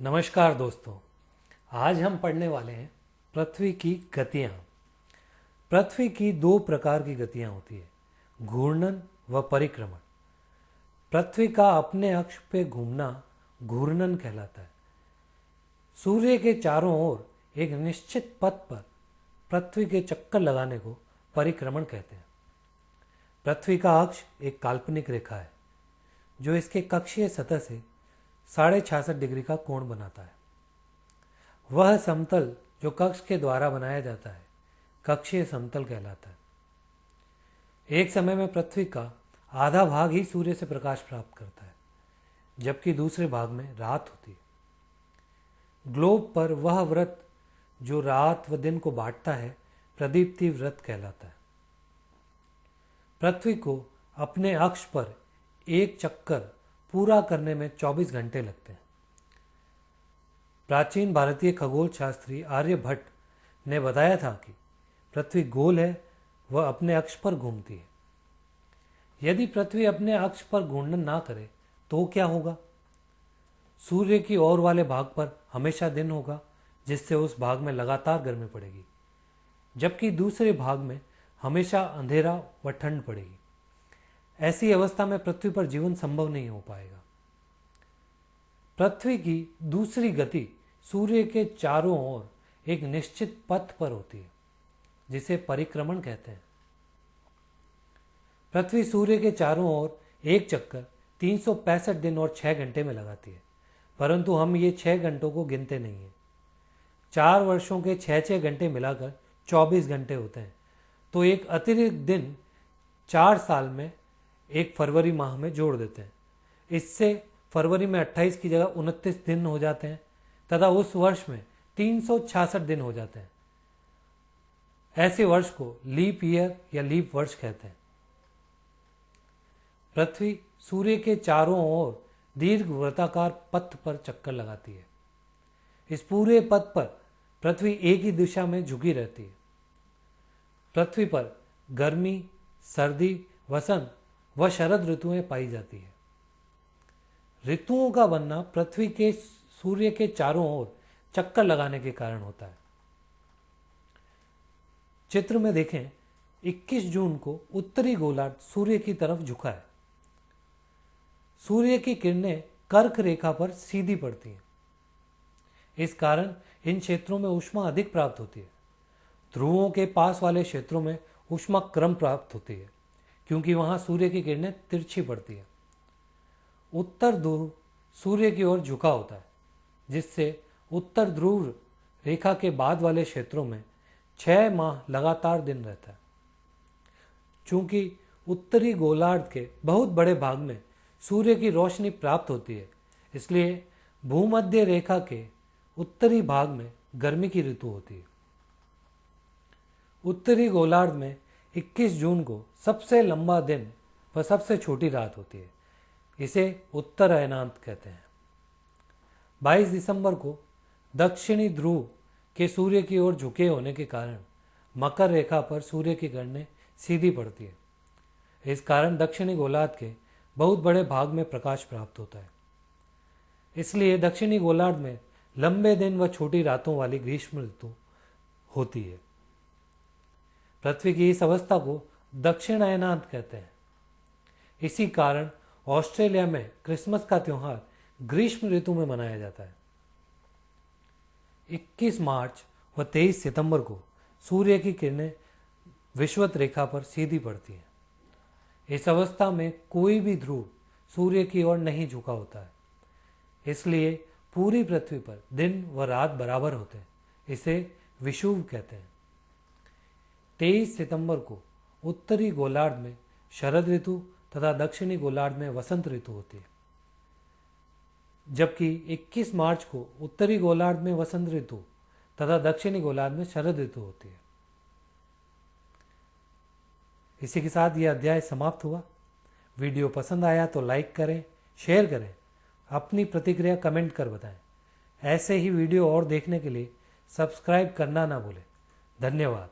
नमस्कार दोस्तों, आज हम पढ़ने वाले हैं पृथ्वी की गतियां। पृथ्वी की दो प्रकार की गतियां होती है, घूर्णन व परिक्रमण। पृथ्वी का अपने अक्ष पे घूमना घूर्णन कहलाता है। सूर्य के चारों ओर एक निश्चित पथ पर पृथ्वी के चक्कर लगाने को परिक्रमण कहते हैं। पृथ्वी का अक्ष एक काल्पनिक रेखा है जो इसके कक्षीय सतह से 66.5 डिग्री का कोण बनाता है। वह समतल जो कक्ष के द्वारा बनाया जाता है कक्षीय समतल कहलाता है। एक समय में पृथ्वी का आधा भाग ही सूर्य से प्रकाश प्राप्त करता है, जबकि दूसरे भाग में रात होती है। ग्लोब पर वह वृत्त जो रात व दिन को बांटता है प्रदीप्ति वृत्त कहलाता है। पृथ्वी को अपने अक्ष पर एक चक्कर पूरा करने में 24 घंटे लगते हैं। प्राचीन भारतीय खगोल शास्त्री आर्यभट्ट ने बताया था कि पृथ्वी गोल है, वह अपने अक्ष पर घूमती है। यदि पृथ्वी अपने अक्ष पर घूर्णन ना करे तो क्या होगा? सूर्य की ओर वाले भाग पर हमेशा दिन होगा, जिससे उस भाग में लगातार गर्मी पड़ेगी, जबकि दूसरे भाग में हमेशा अंधेरा व ठंड पड़ेगी। ऐसी अवस्था में पृथ्वी पर जीवन संभव नहीं हो पाएगा। पृथ्वी की दूसरी गति सूर्य के चारों ओर एक निश्चित पथ पर होती है, जिसे परिक्रमण कहते हैं। पृथ्वी सूर्य के चारों ओर एक चक्कर 365 दिन और 6 घंटे में लगाती है, परंतु हम ये 6 घंटों को गिनते नहीं हैं। 4 वर्षों के 6 घंटे मिलाकर 24 घंटे होते हैं, तो एक अतिरिक्त दिन 4 साल में एक फरवरी माह में जोड़ देते हैं। इससे फरवरी में 28 की जगह 29 दिन हो जाते हैं तथा उस वर्ष में 366 दिन हो जाते हैं। ऐसे वर्ष को लीप ईयर या लीप वर्ष कहते हैं। पृथ्वी सूर्य के चारों ओर दीर्घ वृत्ताकार पथ पर चक्कर लगाती है। इस पूरे पथ पर पृथ्वी एक ही दिशा में झुकी रहती है। पृथ्वी पर गर्मी, सर्दी, वसंत व शरद ऋतुएं पाई जाती है। ऋतुओं का बनना पृथ्वी के सूर्य के चारों ओर चक्कर लगाने के कारण होता है। चित्र में देखें, 21 जून को उत्तरी गोलार्ध सूर्य की तरफ झुका है। सूर्य की किरणें कर्क रेखा पर सीधी पड़ती हैं। इस कारण इन क्षेत्रों में ऊष्मा अधिक प्राप्त होती है। ध्रुवों के पास वाले क्षेत्रों में ऊष्मा कम प्राप्त होती है, क्योंकि वहां सूर्य की किरणें तिरछी पड़ती है। उत्तर ध्रुव सूर्य की ओर झुका होता है, जिससे उत्तर ध्रुव रेखा के बाद वाले क्षेत्रों में 6 माह लगातार दिन रहता है। चूंकि उत्तरी गोलार्ध के बहुत बड़े भाग में सूर्य की रोशनी प्राप्त होती है, इसलिए भूमध्य रेखा के उत्तरी भाग में गर्मी की ऋतु होती है। उत्तरी गोलार्ध में 21 जून को सबसे लंबा दिन व सबसे छोटी रात होती है। इसे उत्तर अयनांत कहते हैं। 22 दिसंबर को दक्षिणी ध्रुव के सूर्य की ओर झुके होने के कारण मकर रेखा पर सूर्य की किरणें सीधी पड़ती है। इस कारण दक्षिणी गोलार्ध के बहुत बड़े भाग में प्रकाश प्राप्त होता है। इसलिए दक्षिणी गोलार्ध में लंबे दिन व छोटी रातों वाली ग्रीष्म ऋतु होती है। पृथ्वी की इस अवस्था को दक्षिण अयनांत कहते हैं। इसी कारण ऑस्ट्रेलिया में क्रिसमस का त्योहार ग्रीष्म ऋतु में मनाया जाता है। 21 मार्च व 23 सितंबर को सूर्य की किरणें विषुवत रेखा पर सीधी पड़ती हैं। इस अवस्था में कोई भी ध्रुव सूर्य की ओर नहीं झुका होता है, इसलिए पूरी पृथ्वी पर दिन व रात बराबर होते हैं। इसे विषुव कहते हैं। 23 सितंबर को उत्तरी गोलार्ध में शरद ऋतु तथा दक्षिणी गोलार्ध में वसंत ऋतु होती है, जबकि 21 मार्च को उत्तरी गोलार्ध में वसंत ऋतु तथा दक्षिणी गोलार्ध में शरद ऋतु होती है। इसी के साथ यह अध्याय समाप्त हुआ। वीडियो पसंद आया तो लाइक करें, शेयर करें, अपनी प्रतिक्रिया कमेंट कर बताएं। ऐसे ही वीडियो और देखने के लिए सब्सक्राइब करना ना भूलें। धन्यवाद।